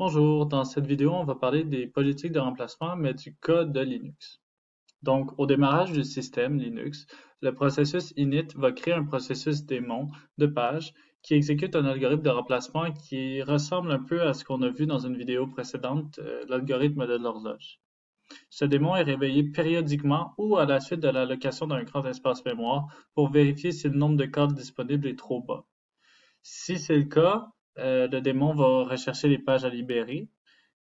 Bonjour, dans cette vidéo, on va parler des politiques de remplacement, mais du code de Linux. Donc, au démarrage du système Linux, le processus init va créer un processus démon de page qui exécute un algorithme de remplacement qui ressemble un peu à ce qu'on a vu dans une vidéo précédente, l'algorithme de l'horloge. Ce démon est réveillé périodiquement ou à la suite de l'allocation d'un grand espace mémoire pour vérifier si le nombre de cadres disponibles est trop bas. Si c'est le cas, le démon va rechercher les pages à libérer.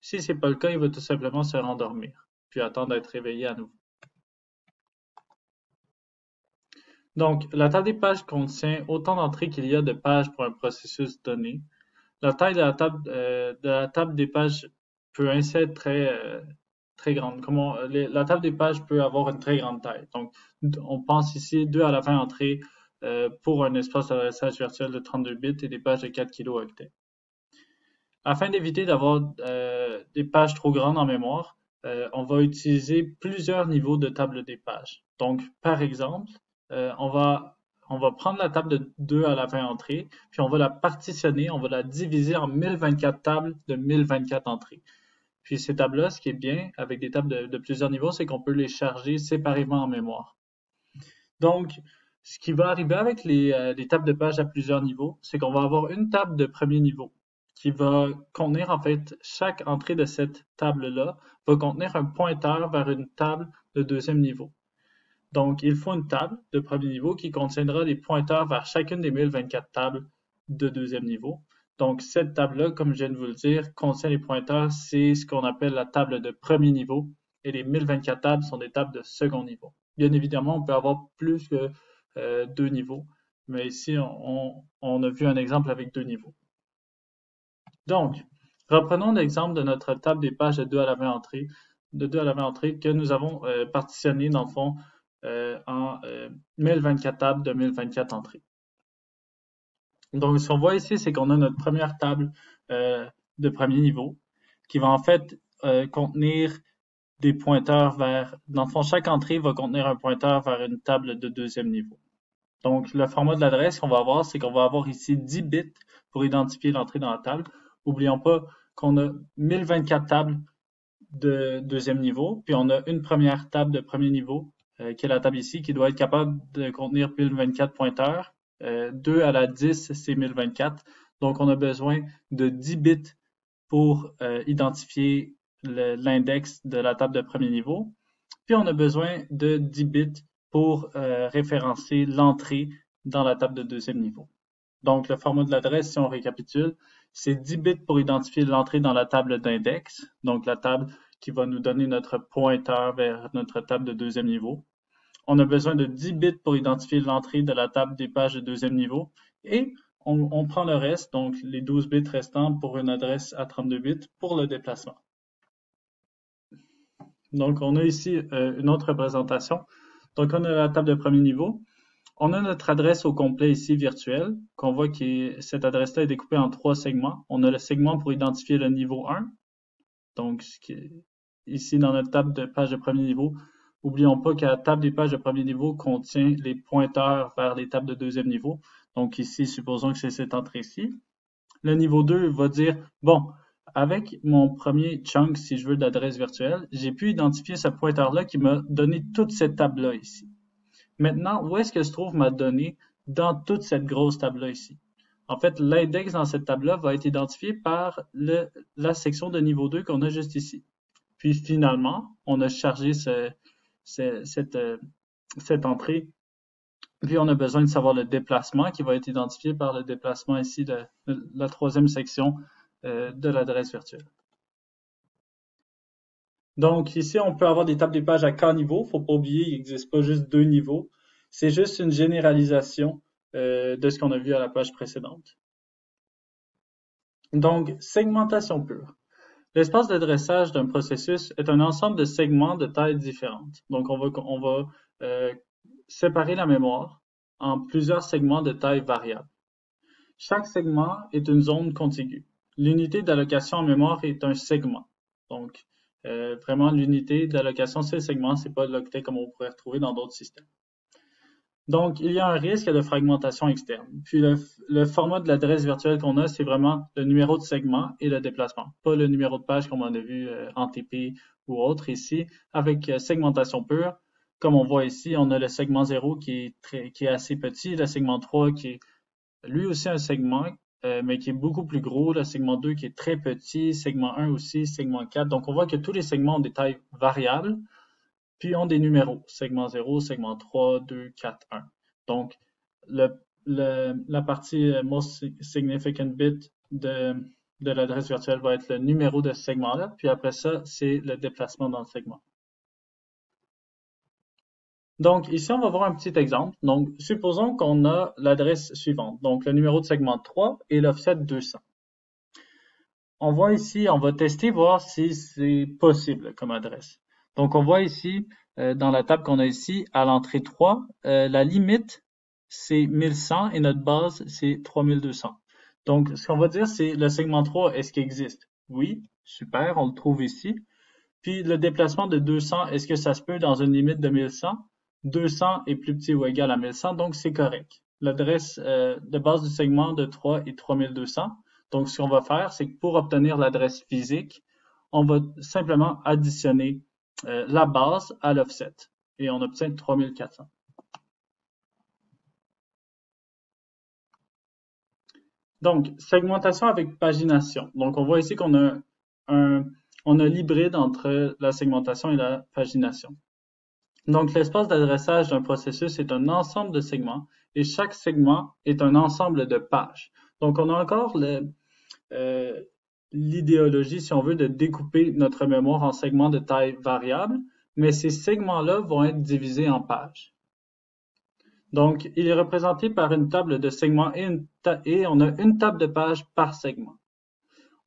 Si c'est pas le cas, il va tout simplement se rendormir, puis attendre d'être réveillé à nouveau. Donc, la table des pages contient autant d'entrées qu'il y a de pages pour un processus donné. La taille de la table des pages peut ainsi être très grande. La table des pages peut avoir une très grande taille. Donc, on pense ici 2 à la 20 entrées pour un espace d'adressage virtuel de 32 bits et des pages de 4 kilooctets. Afin d'éviter d'avoir des pages trop grandes en mémoire, on va utiliser plusieurs niveaux de table des pages. Donc, par exemple, on va prendre la table de 2 à la 20 entrées, puis on va la partitionner, on va la diviser en 1024 tables de 1024 entrées. Puis ces tables-là, ce qui est bien avec des tables de plusieurs niveaux, c'est qu'on peut les charger séparément en mémoire. Donc, ce qui va arriver avec les tables de pages à plusieurs niveaux, c'est qu'on va avoir une table de premier niveau qui va contenir en fait chaque entrée de cette table-là va contenir un pointeur vers une table de deuxième niveau. Donc, il faut une table de premier niveau qui contiendra les pointeurs vers chacune des 1024 tables de deuxième niveau. Donc, cette table-là, comme je viens de vous le dire, contient les pointeurs, c'est ce qu'on appelle la table de premier niveau, et les 1024 tables sont des tables de second niveau. Bien évidemment, on peut avoir plus que deux niveaux, mais ici, on a vu un exemple avec deux niveaux. Donc, reprenons l'exemple de notre table des pages de 2 à la 20 entrées, que nous avons partitionné dans le fond en 1024 tables de 1024 entrées. Donc, ce qu'on voit ici, c'est qu'on a notre première table de premier niveau qui va en fait contenir des pointeurs vers, dans le fond, chaque entrée va contenir un pointeur vers une table de deuxième niveau. Donc, le format de l'adresse qu'on va avoir, c'est qu'on va avoir ici 10 bits pour identifier l'entrée dans la table. N'oublions pas qu'on a 1024 tables de deuxième niveau, puis on a une première table de premier niveau, qui est la table ici, qui doit être capable de contenir 1024 pointeurs. 2 à la 10, c'est 1024. Donc, on a besoin de 10 bits pour identifier l'index de la table de premier niveau. Puis, on a besoin de 10 bits pour référencer l'entrée dans la table de deuxième niveau. Donc, le format de l'adresse, si on récapitule, c'est 10 bits pour identifier l'entrée dans la table d'index, donc la table qui va nous donner notre pointeur vers notre table de deuxième niveau. On a besoin de 10 bits pour identifier l'entrée de la table des pages de deuxième niveau. Et on prend le reste, donc les 12 bits restants pour une adresse à 32 bits pour le déplacement. Donc, on a ici une autre représentation. Donc, on a la table de premier niveau. On a notre adresse au complet ici virtuelle, qu'on voit que cette adresse-là est découpée en 3 segments. On a le segment pour identifier le niveau 1, donc ce qui est ici dans notre table de page de premier niveau. N'oublions pas que la table des pages de premier niveau contient les pointeurs vers les tables de deuxième niveau. Donc ici, supposons que c'est cette entrée-ci. Le niveau 2 va dire, bon, avec mon premier chunk, si je veux, d'adresse virtuelle, j'ai pu identifier ce pointeur-là qui m'a donné toute cette table-là ici. Maintenant, où est-ce que se trouve ma donnée dans toute cette grosse table-là ici? En fait, l'index dans cette table-là va être identifié par la section de niveau 2 qu'on a juste ici. Puis finalement, on a chargé cette entrée. Puis on a besoin de savoir le déplacement qui va être identifié par le déplacement ici de la troisième section de l'adresse virtuelle. Donc ici, on peut avoir des tables des pages à K niveaux. Faut pas oublier, il n'existe pas juste deux niveaux. C'est juste une généralisation de ce qu'on a vu à la page précédente. Donc, segmentation pure. L'espace d'adressage d'un processus est un ensemble de segments de tailles différentes. Donc, on va séparer la mémoire en plusieurs segments de taille variable. Chaque segment est une zone contiguë. L'unité d'allocation en mémoire est un segment. Donc, vraiment, l'unité d'allocation, c'est le segment, c'est pas l'octet comme on pourrait retrouver dans d'autres systèmes. Donc, il y a un risque de fragmentation externe. Puis, le format de l'adresse virtuelle qu'on a, c'est vraiment le numéro de segment et le déplacement, pas le numéro de page comme on a vu en TP ou autre ici. Avec segmentation pure, comme on voit ici, on a le segment 0 qui est assez petit, le segment 3 qui est lui aussi un segment, mais qui est beaucoup plus gros, le segment 2 qui est très petit, segment 1 aussi, segment 4. Donc, on voit que tous les segments ont des tailles variables, puis ont des numéros, segment 0, segment 3, 2, 4, 1. Donc, la partie most significant bit de l'adresse virtuelle va être le numéro de ce segment-là, puis après ça, c'est le déplacement dans le segment. Donc, ici, on va voir un petit exemple. Donc, supposons qu'on a l'adresse suivante. Donc, le numéro de segment 3 et l'offset 200. On voit ici, on va tester, voir si c'est possible comme adresse. Donc, on voit ici, dans la table qu'on a ici, à l'entrée 3, la limite, c'est 1100 et notre base, c'est 3200. Donc, ce qu'on va dire, c'est le segment 3, est-ce qu'il existe? Oui, super, on le trouve ici. Puis le déplacement de 200, est-ce que ça se peut dans une limite de 1100? 200 est plus petit ou égal à 1100, donc c'est correct. L'adresse de base du segment de 3 est 3200. Donc ce qu'on va faire, c'est que pour obtenir l'adresse physique, on va simplement additionner la base à l'offset et on obtient 3400. Donc, segmentation avec pagination. Donc, on voit ici qu'on a l'hybride entre la segmentation et la pagination. Donc, l'espace d'adressage d'un processus est un ensemble de segments et chaque segment est un ensemble de pages. Donc, on a encore l'idéologie, si on veut, de découper notre mémoire en segments de taille variable, mais ces segments-là vont être divisés en pages. Donc, il est représenté par une table de segments et on a une table de pages par segment.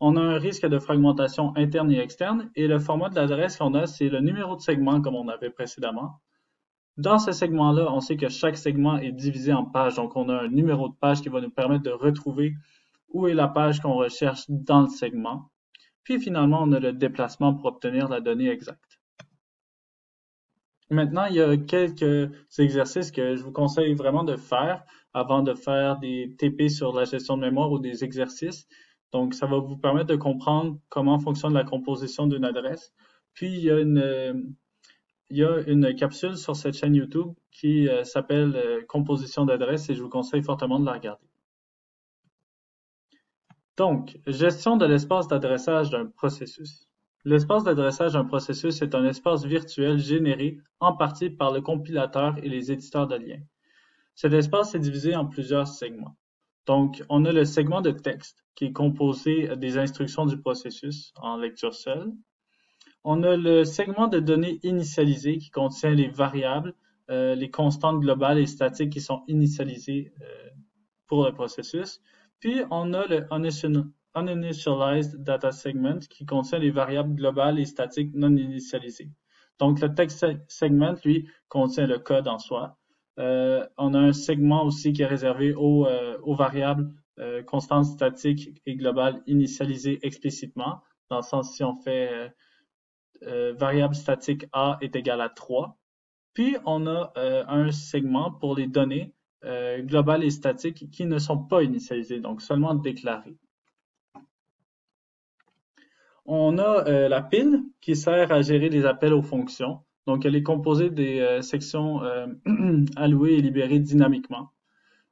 On a un risque de fragmentation interne et externe et le format de l'adresse qu'on a, c'est le numéro de segment comme on avait précédemment. Dans ce segment-là, on sait que chaque segment est divisé en pages, donc on a un numéro de page qui va nous permettre de retrouver où est la page qu'on recherche dans le segment. Puis finalement, on a le déplacement pour obtenir la donnée exacte. Maintenant, il y a quelques exercices que je vous conseille vraiment de faire avant de faire des TP sur la gestion de mémoire ou des exercices. Donc, ça va vous permettre de comprendre comment fonctionne la composition d'une adresse. Puis, il y a une capsule sur cette chaîne YouTube qui s'appelle Composition d'adresse et je vous conseille fortement de la regarder. Donc, gestion de l'espace d'adressage d'un processus. L'espace d'adressage d'un processus est un espace virtuel généré en partie par le compilateur et les éditeurs de liens. Cet espace est divisé en plusieurs segments. Donc, on a le segment de texte qui est composé des instructions du processus en lecture seule. On a le segment de données initialisées qui contient les variables, les constantes globales et statiques qui sont initialisées pour le processus. Puis, on a le Uninitialized Data Segment qui contient les variables globales et statiques non initialisées. Donc, le text segment, lui, contient le code en soi. On a un segment aussi qui est réservé aux variables constantes statiques et globales initialisées explicitement, dans le sens si on fait variable statique A est égal à 3. Puis, on a un segment pour les données globales et statiques qui ne sont pas initialisées, donc seulement déclarées. On a la pile qui sert à gérer les appels aux fonctions. Donc, elle est composée des sections allouées et libérées dynamiquement.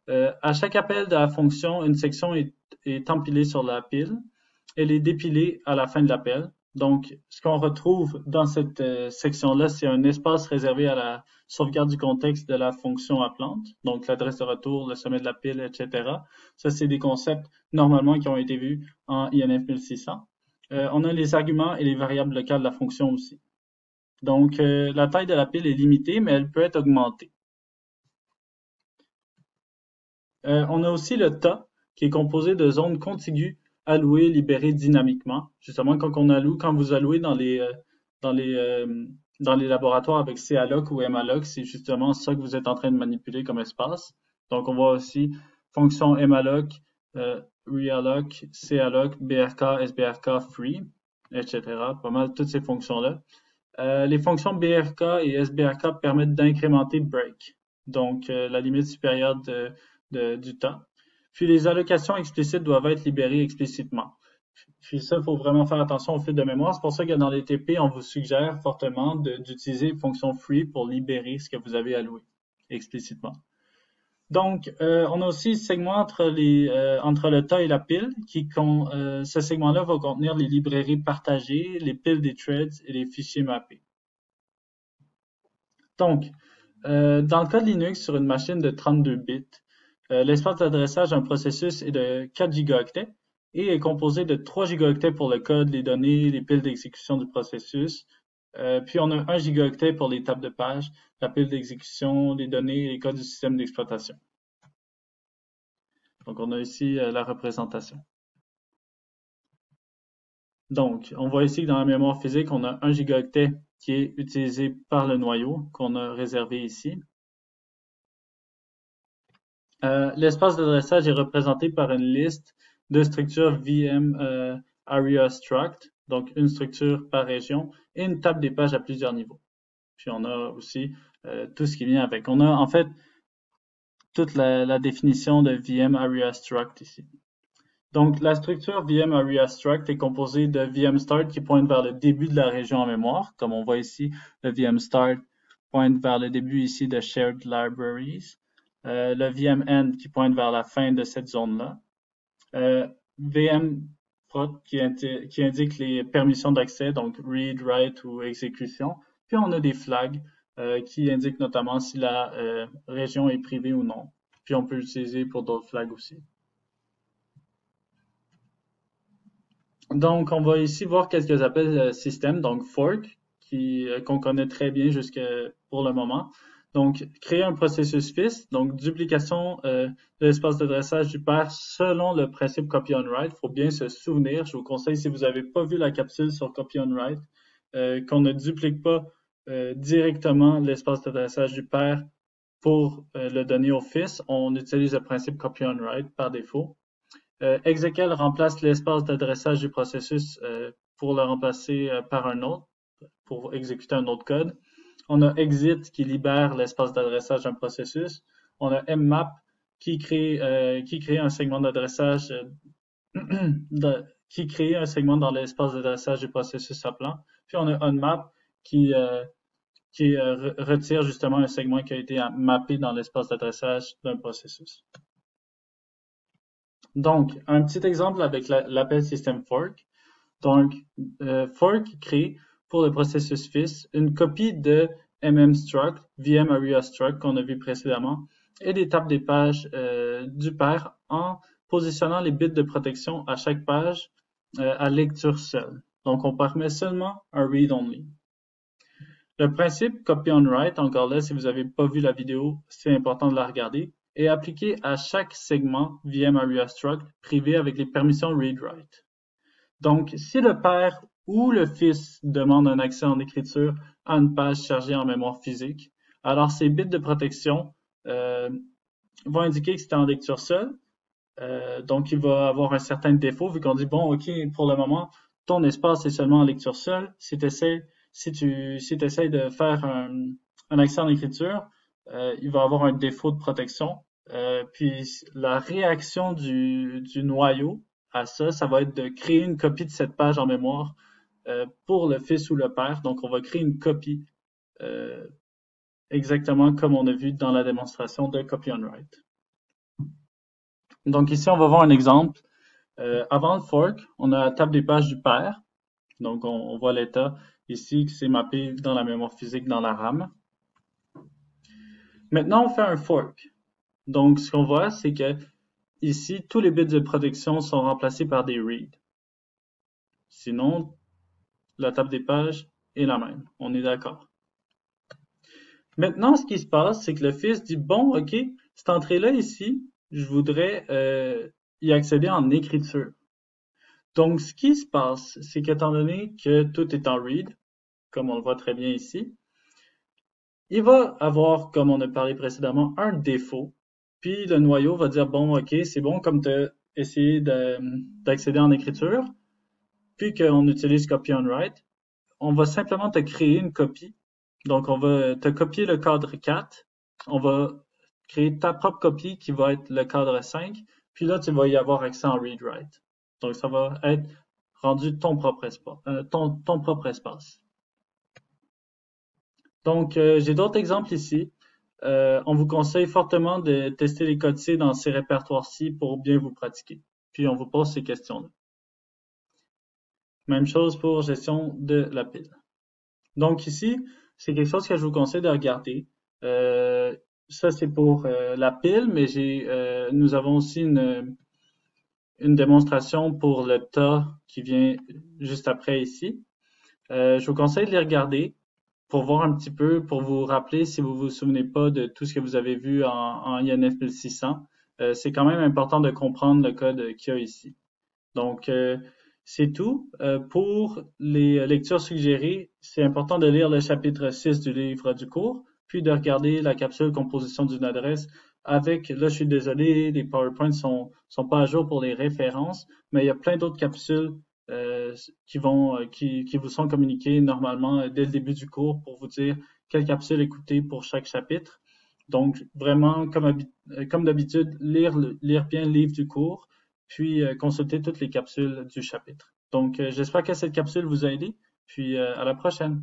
À chaque appel de la fonction, une section est empilée sur la pile. Elle est dépilée à la fin de l'appel. Donc, ce qu'on retrouve dans cette section-là, c'est un espace réservé à la sauvegarde du contexte de la fonction appelante, donc l'adresse de retour, le sommet de la pile, etc. Ça, c'est des concepts normalement qui ont été vus en INF 1600. On a les arguments et les variables locales de la fonction aussi. Donc, la taille de la pile est limitée, mais elle peut être augmentée. On a aussi le tas, qui est composé de zones contiguës allouées, libérées dynamiquement. Justement, quand vous allouez dans les laboratoires avec calloc ou malloc, c'est justement ça que vous êtes en train de manipuler comme espace. Donc, on voit aussi fonction malloc, realloc, calloc, brk, sbrk, free, etc. Pas mal toutes ces fonctions-là. Les fonctions brk et sbrk permettent d'incrémenter break. donc la limite supérieure du temps. Puis les allocations explicites doivent être libérées explicitement. Puis ça, il faut vraiment faire attention au fil de mémoire. C'est pour ça que dans les TP, on vous suggère fortement d'utiliser une fonction free pour libérer ce que vous avez alloué explicitement. Donc, on a aussi le segment entre le tas et la pile, ce segment-là va contenir les librairies partagées, les piles des threads et les fichiers mappés. Donc, dans le cas de Linux, sur une machine de 32 bits, l'espace d'adressage d'un processus est de 4 gigaoctets et est composé de 3 gigaoctets pour le code, les données, les piles d'exécution du processus. Puis on a 1 gigaoctet pour les tables de page, la pile d'exécution, les données et les codes du système d'exploitation. Donc on a ici la représentation. Donc, on voit ici que dans la mémoire physique, on a 1 gigaoctet qui est utilisé par le noyau qu'on a réservé ici. L'espace d'adressage est représenté par une liste de structures VM Area Struct, donc une structure par région, et une table des pages à plusieurs niveaux. Puis on a aussi tout ce qui vient avec. On a en fait toute la définition de VM Area Struct ici. Donc la structure VM Area Struct est composée de VM Start qui pointe vers le début de la région en mémoire, comme on voit ici, le VM Start pointe vers le début ici de Shared Libraries. Le VM End qui pointe vers la fin de cette zone-là. VM Prot qui indique les permissions d'accès, donc read, write ou exécution. Puis on a des flags qui indiquent notamment si la région est privée ou non. Puis on peut l'utiliser pour d'autres flags aussi. Donc on va ici voir qu'est-ce que appellent système, donc fork, qu'on connaît très bien pour le moment. Donc, créer un processus fils, donc duplication de l'espace d'adressage du pair selon le principe copy on write. Il faut bien se souvenir, je vous conseille si vous n'avez pas vu la capsule sur copy on write, qu'on ne duplique pas directement l'espace d'adressage du pair pour le donner au fils. On utilise le principe copy on write par défaut. Execl remplace l'espace d'adressage du processus pour le remplacer par un autre, pour exécuter un autre code. On a exit qui libère l'espace d'adressage d'un processus. On a mmap qui crée un segment d'adressage qui crée un segment dans l'espace d'adressage du processus appelant. Puis on a unmap qui retire justement un segment qui a été mappé dans l'espace d'adressage d'un processus. Donc, un petit exemple avec l'appel system fork. Donc, fork crée pour le processus fils une copie de mmstruct, VM Area Struct qu'on a vu précédemment, et des tables des pages du pair en positionnant les bits de protection à chaque page à lecture seule. Donc, on permet seulement un read-only. Le principe copy on write, encore là, si vous n'avez pas vu la vidéo, c'est important de la regarder, est appliqué à chaque segment VM Area Struct privé avec les permissions read-write. Donc, si le père ou le fils demande un accès en écriture à une page chargée en mémoire physique, alors ces bits de protection vont indiquer que c'est en lecture seule. Donc, il va avoir un certain défaut vu qu'on dit, bon, OK, pour le moment, ton espace est seulement en lecture seule. Si tu essaies de faire un accès en écriture, il va avoir un défaut de protection. Puis, la réaction du noyau à ça va être de créer une copie de cette page en mémoire pour le fils ou le père. Donc, on va créer une copie exactement comme on a vu dans la démonstration de copy on write. Donc, ici, on va voir un exemple. Avant le fork, on a la table des pages du père. Donc, on voit l'état ici qui s'est mappé dans la mémoire physique dans la RAM. Maintenant, on fait un fork. Donc, ce qu'on voit, c'est que ici, tous les bits de protection sont remplacés par des reads. Sinon, la table des pages est la même. On est d'accord. Maintenant, ce qui se passe, c'est que le fils dit, bon, OK, cette entrée-là ici, je voudrais y accéder en écriture. Donc, ce qui se passe, c'est qu'étant donné que tout est en read, comme on le voit très bien ici, il va avoir, comme on a parlé précédemment, un défaut. Puis le noyau va dire, bon, OK, c'est bon, comme tu as essayé d'accéder en écriture, puis qu'on utilise copy on write, on va simplement te créer une copie. Donc, on va te copier le cadre 4 on va créer ta propre copie qui va être le cadre 5, puis là, tu vas y avoir accès en read-write. Donc, ça va être rendu ton propre espace. Ton propre espace. Donc, j'ai d'autres exemples ici. On vous conseille fortement de tester les codes C dans ces répertoires-ci pour bien vous pratiquer. Puis, on vous pose ces questions-là. Même chose pour gestion de la pile. Donc ici, c'est quelque chose que je vous conseille de regarder. Ça, c'est pour la pile, mais nous avons aussi une démonstration pour le tas qui vient juste après ici. Je vous conseille de les regarder pour voir un petit peu, pour vous rappeler si vous vous souvenez pas de tout ce que vous avez vu en INF 1600. C'est quand même important de comprendre le code qu'il y a ici. Donc, c'est tout. Pour les lectures suggérées, c'est important de lire le chapitre 6 du livre du cours, puis de regarder la capsule composition d'une adresse avec, là je suis désolé, les PowerPoints sont pas à jour pour les références, mais il y a plein d'autres capsules qui vous sont communiquées normalement dès le début du cours pour vous dire quelle capsule écouter pour chaque chapitre. Donc, vraiment, comme d'habitude, lire bien le livre du cours, puis consulter toutes les capsules du chapitre. Donc, j'espère que cette capsule vous a aidé, puis à la prochaine.